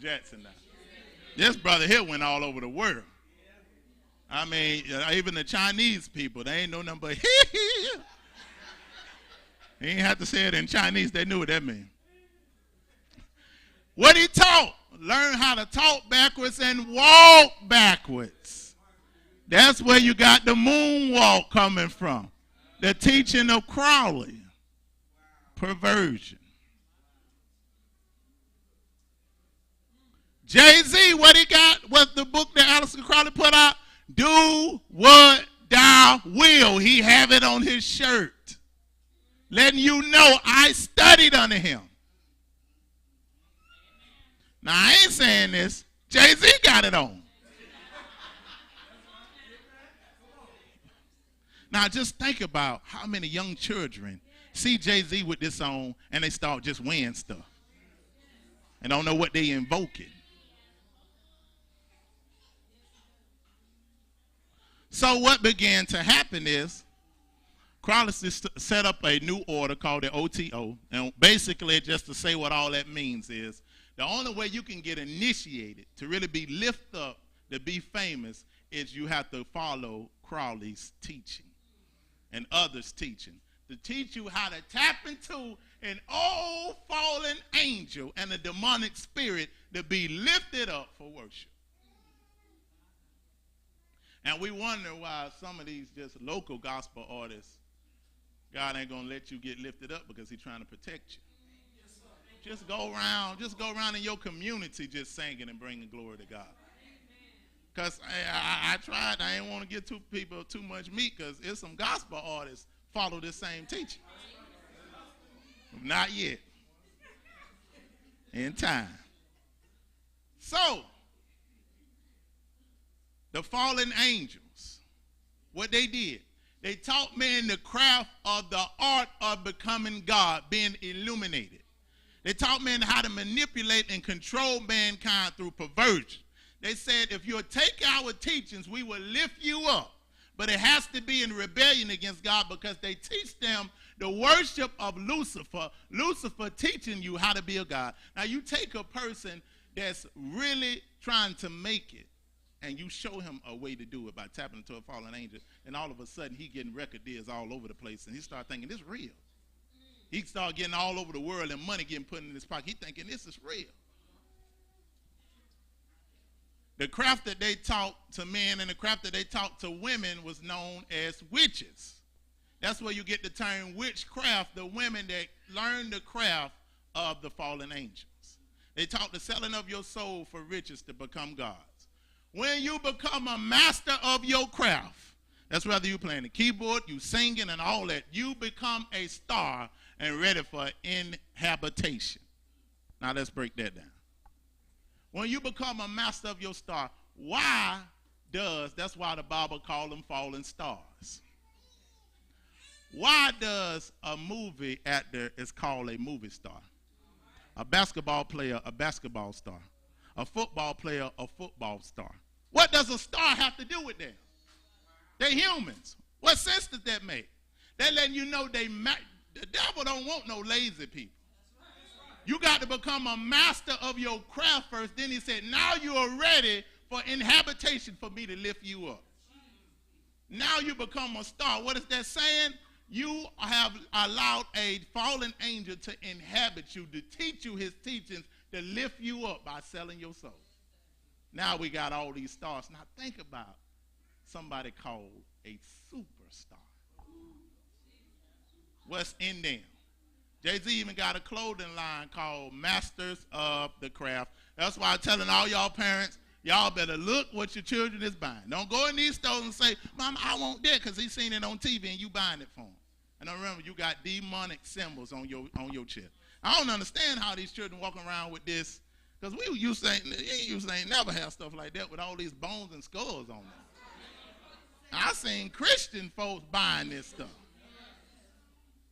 Jackson now. This brother here went all over the world. I mean, even the Chinese people, they ain't know nothing but He ain't have to say it in Chinese. They knew what that meant. What he taught, learn how to talk backwards and walk backwards. That's where you got the moonwalk coming from. The teaching of Crowley. Perversion. Jay-Z, what he got was the book that Aleister Crowley put out. Do what thou will. He have it on his shirt. Letting you know I studied under him. Now, I ain't saying this. Jay-Z got it on. Now, just think about how many young children see Jay-Z with this on and they start just wearing stuff and don't know what they invoking. So what began to happen is Crowley set up a new order called the OTO. And basically, just to say what all that means is, the only way you can get initiated, to really be lifted up, to be famous, is you have to follow Crowley's teaching and others' teaching. To teach you how to tap into an old fallen angel and a demonic spirit to be lifted up for worship. And we wonder why some of these just local gospel artists, God ain't going to let you get lifted up because he's trying to protect you. Just go around in your community just singing and bringing glory to God. Because I tried, I didn't want to give people too much meat because there's some gospel artists follow this same teaching. Not yet. In time. So, the fallen angels, what they did, they taught men the craft of the art of becoming God, being illuminated. They taught men how to manipulate and control mankind through perversion. They said, if you'll take our teachings, we will lift you up. But it has to be in rebellion against God because they teach them the worship of Lucifer. Lucifer teaching you how to be a God. Now, you take a person that's really trying to make it, and you show him a way to do it by tapping into a fallen angel, and all of a sudden he getting record deals all over the place, and he start thinking this is real. He start getting all over the world and money getting put in his pocket. He thinking this is real. The craft that they taught to men and the craft that they taught to women was known as witches. That's where you get the term witchcraft, the women that learned the craft of the fallen angels. They taught the selling of your soul for riches to become gods. When you become a master of your craft, that's whether you're playing the keyboard, you singing and all that, you become a star and ready for inhabitation. Now let's break that down. When you become a master of your star, that's why the Bible call them fallen stars. Why does a movie actor is called a movie star? A basketball player, a basketball star. A football player, a football star. What does a star have to do with them? They're humans. What sense does that make? They're letting you know the devil don't want no lazy people. You got to become a master of your craft first. Then he said, now you are ready for inhabitation for me to lift you up. Now you become a star. What is that saying? You have allowed a fallen angel to inhabit you, to teach you his teachings, to lift you up by selling your soul. Now we got all these stars. Now think about somebody called a superstar. What's in them? Jay-Z even got a clothing line called Masters of the Craft. That's why I'm telling all y'all parents, y'all better look what your children is buying. Don't go in these stores and say, Mom, I want that because he's seen it on TV and you buying it for him. And remember, you got demonic symbols on your chest. I don't understand how these children walk around with this, because we used to ain't never have stuff like that with all these bones and skulls on them. I seen Christian folks buying this stuff.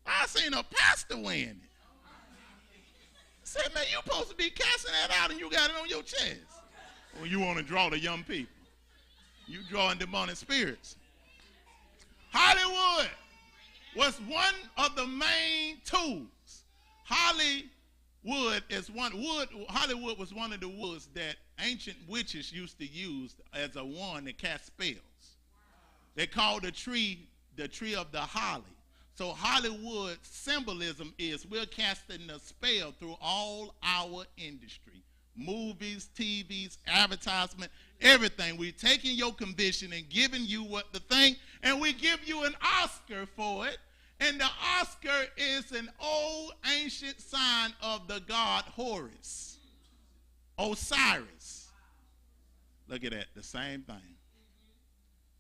I seen a pastor wearing it. I said, man, you supposed to be casting that out and you got it on your chest. Well, you want to draw the young people. You drawing demonic spirits. Hollywood was one of the main tools. Holly Hollywood was one of the woods that ancient witches used to use as a wand to cast spells. They called the tree of the holly. So Hollywood symbolism is we're casting a spell through all our industry. Movies, TVs, advertisement, everything. We're taking your conviction and giving you what the thing, and we give you an Oscar for it. And the Oscar is an old ancient sign of the god Horus, Osiris. Look at that, the same thing.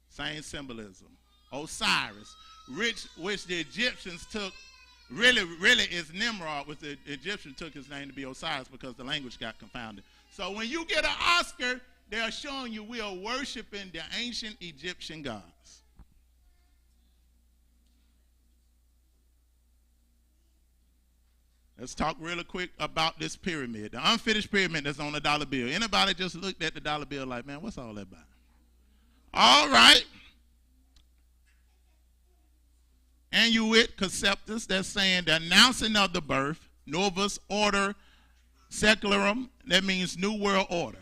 Same symbolism. Osiris, which the Egyptians took, really is Nimrod, which the Egyptians took his name to be Osiris because the language got confounded. So when you get an Oscar, they're showing you we are worshiping the ancient Egyptian gods. Let's talk really quick about this pyramid, the unfinished pyramid that's on the dollar bill. Anybody just looked at the dollar bill like, man, what's all that about? All right. Annuit Conceptus, that's saying the announcing of the birth, Novus Order Secularum, that means New World Order.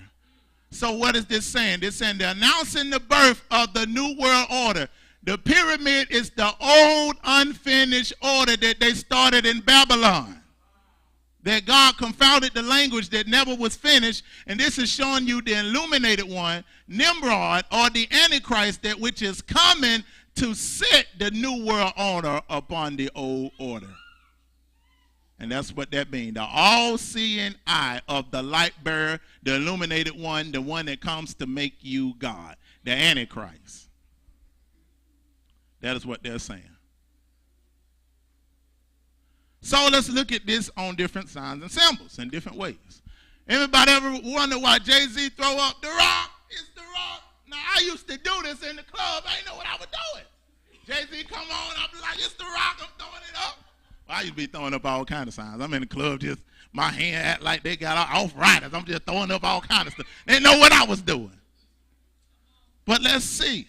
So what is this saying? It's saying they're announcing the birth of the New World Order. The pyramid is the old unfinished order that they started in Babylon. That God confounded the language that never was finished, and this is showing you the illuminated one, Nimrod, or the Antichrist, that which is coming to set the new world order upon the old order. And that's what that means. The all-seeing eye of the light bearer, the illuminated one, the one that comes to make you God, the Antichrist. That is what they're saying. So let's look at this on different signs and symbols in different ways. Anybody ever wonder why Jay-Z throw up the rock? It's the rock. Now, I used to do this in the club. I didn't know what I was doing. Jay-Z come on, I'll be like, it's the rock. I'm throwing it up. Well, I used to be throwing up all kind of signs. I'm in the club, just my hand act like they got off-riders. I'm just throwing up all kind of stuff. They didn't know what I was doing. But let's see.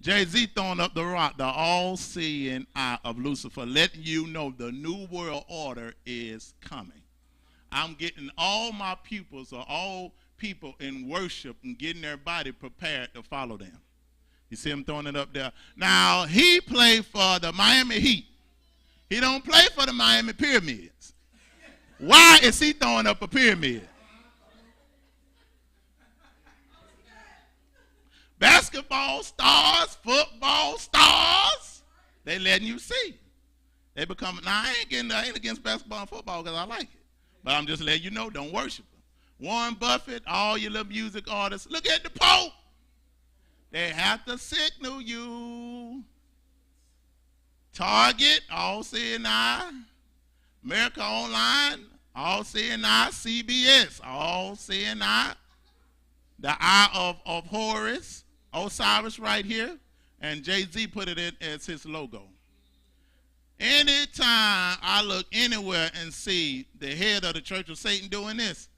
Jay-Z throwing up the rock, the all-seeing eye of Lucifer, letting you know the new world order is coming. I'm getting all my pupils or all people in worship and getting their body prepared to follow them. You see him throwing it up there. Now, he played for the Miami Heat. He don't play for the Miami Pyramids. Why is he throwing up a pyramid? Basketball stars, football stars, they letting you see. They become, now I ain't against basketball and football because I like it. But I'm just letting you know, don't worship them. Warren Buffett, all your little music artists, look at the Pope. They have to signal you. Target, all seeing eye. America Online, all seeing eye. CBS, all seeing eye. The eye of Horus, Osiris right here, and Jay-Z put it in as his logo. Anytime I look anywhere and see the head of the Church of Satan doing this,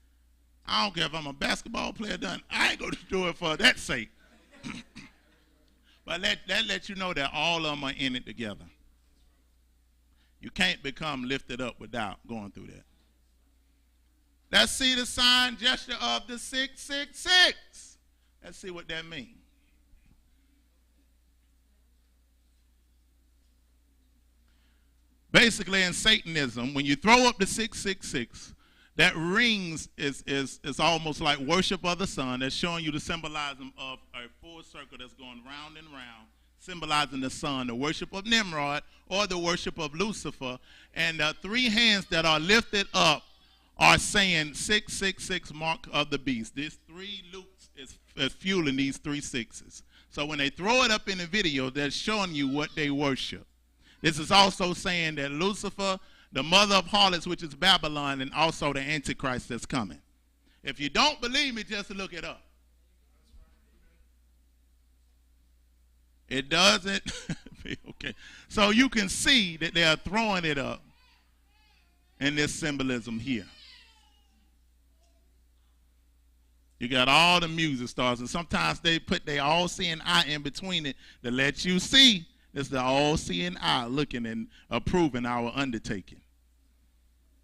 I don't care if I'm a basketball player done. I ain't going to do it for that sake. But that lets you know that all of them are in it together. You can't become lifted up without going through that. Let's see the sign gesture of the 666. Let's see what that means. Basically, in Satanism, when you throw up the 666, that rings is almost like worship of the sun. That's showing you the symbolism of a full circle that's going round and round, symbolizing the sun, the worship of Nimrod or the worship of Lucifer. And the three hands that are lifted up are saying 666 mark of the beast. These three loops is fueling these 3 sixes. So when they throw it up in the video, they're showing you what they worship. This is also saying that Lucifer, the mother of harlots, which is Babylon, and also the Antichrist that's coming. If you don't believe me, just look it up. It doesn't feel okay. So you can see that they are throwing it up in this symbolism here. You got all the music stars, and sometimes they put their all-seeing eye in between it to let you see. It's the all-seeing eye looking and approving our undertaking.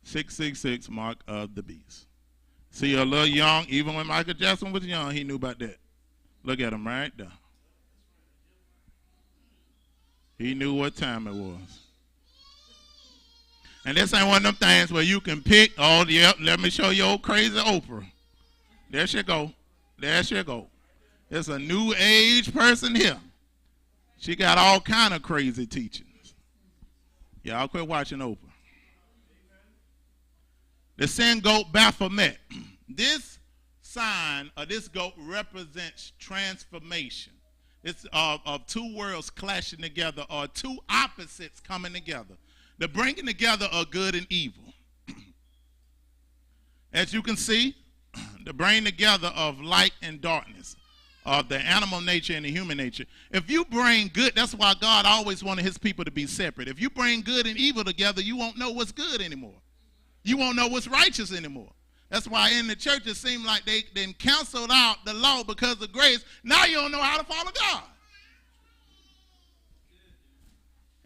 666, mark of the beast. See, a little young, even when Michael Jackson was young, he knew about that. Look at him right there. He knew what time it was. And this ain't one of them things where you can pick, oh, yeah, let me show you old crazy Oprah. There she go. There she go. It's a new age person here. She got all kind of crazy teachings. Y'all quit watching Oprah. The sin goat Baphomet. This sign or this goat represents transformation. It's of two worlds clashing together or two opposites coming together. The bringing together of good and evil. As you can see, the bringing together of light and darkness, of the animal nature and the human nature. If you bring good, that's why God always wanted his people to be separate. If you bring good and evil together, you won't know what's good anymore. You won't know what's righteous anymore. That's why in the church it seemed like they then canceled out the law because of grace. Now you don't know how to follow God.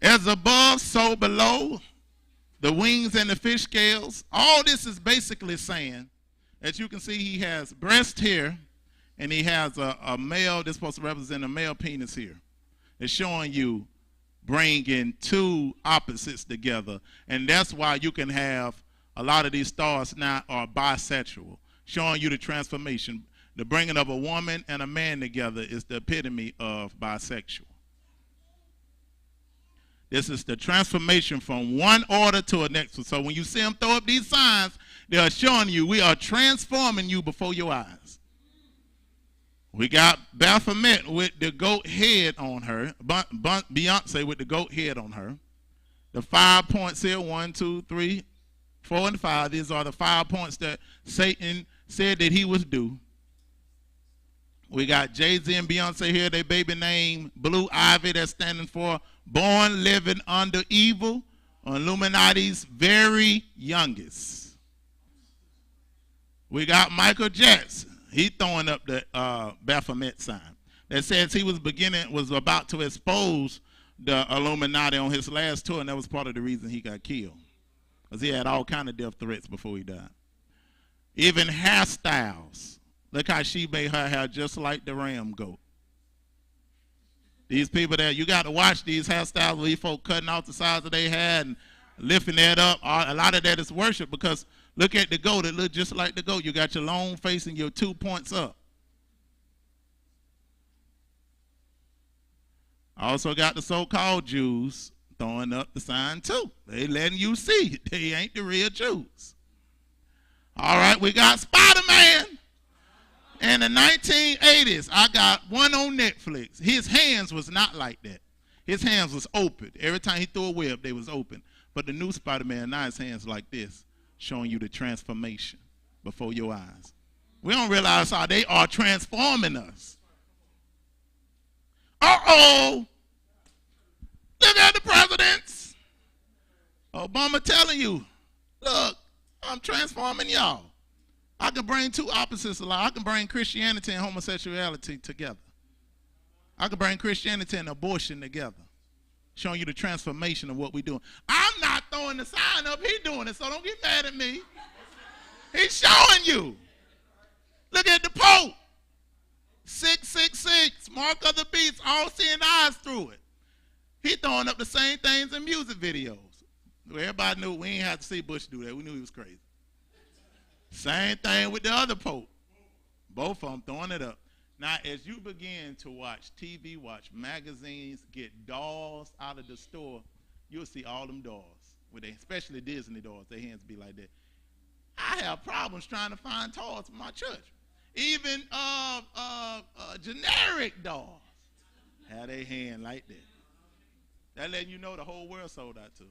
As above, so below, the wings and the fish scales. All this is basically saying, as you can see, he has breast here, and he has a male, this is supposed to represent a male penis here. It's showing you bringing two opposites together. And that's why you can have a lot of these stars now are bisexual, showing you the transformation. The bringing of a woman and a man together is the epitome of bisexual. This is the transformation from one order to the next one. So when you see them throw up these signs, they are showing you we are transforming you before your eyes. We got Baphomet with the goat head on her. Beyonce with the goat head on her. The 5 points here, 1, 2, 3, 4, and 5. These are the 5 points that Satan said that he was due. We got Jay-Z and Beyonce here. Their baby name, Blue Ivy, that's standing for Born Living Under Evil, Illuminati's very youngest. We got Michael Jackson. He throwing up the Baphomet sign that says he was about to expose the Illuminati on his last tour, and that was part of the reason he got killed, because he had all kind of death threats before he died. Even hairstyles. Look how she made her hair just like the ram goat. These people that you got to watch these hairstyles where these folk cutting off the sides of their hair and lifting that up. A lot of that is worship, because look at the goat. It looks just like the goat. You got your long face and your 2 points up. I also got the so-called Jews throwing up the sign too. They letting you see they ain't the real Jews. All right, we got Spider-Man. In the 1980s, I got one on Netflix. His hands was not like that. His hands was open. Every time he threw a web, they was open. But the new Spider-Man, now his hands like this, showing you the transformation before your eyes. We don't realize how they are transforming us. Uh-oh. Look at the presidents. Obama telling you, look, I'm transforming y'all. I can bring two opposites along. I can bring Christianity and homosexuality together. I can bring Christianity and abortion together, showing you the transformation of what we're doing. I'm not throwing the sign up. He's doing it, so don't get mad at me. He's showing you. Look at the Pope. 666, mark of the beast, all seeing eyes through it. He throwing up the same things in music videos. Everybody knew we ain't have to see Bush do that. We knew he was crazy. Same thing with the other Pope. Both of them throwing it up. Now, as you begin to watch TV, watch magazines, get dolls out of the store, you'll see all them dolls, especially Disney dolls. Their hands be like that. I have problems trying to find toys for my church. Even generic dolls have their hand like that. That letting you know the whole world sold out to.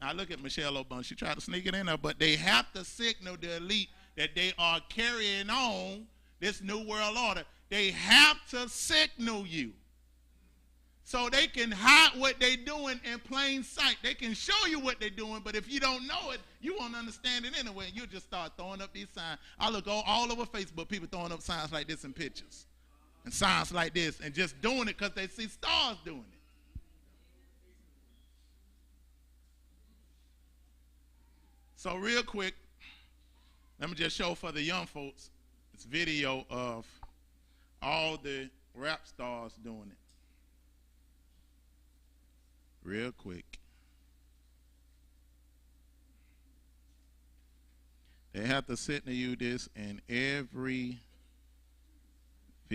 Now look at Michelle Obama. She tried to sneak it in there, but they have to signal the elite that they are carrying on this new world order. They have to signal you so they can hide what they're doing in plain sight. They can show you what they're doing, but if you don't know it, you won't understand it anyway. You'll just start throwing up these signs. I look all over Facebook, people throwing up signs like this in pictures and signs like this and just doing it because they see stars doing it. So real quick, let me just show for the young folks this video of all the rap stars doing it. Real quick. They have to sit and use this in every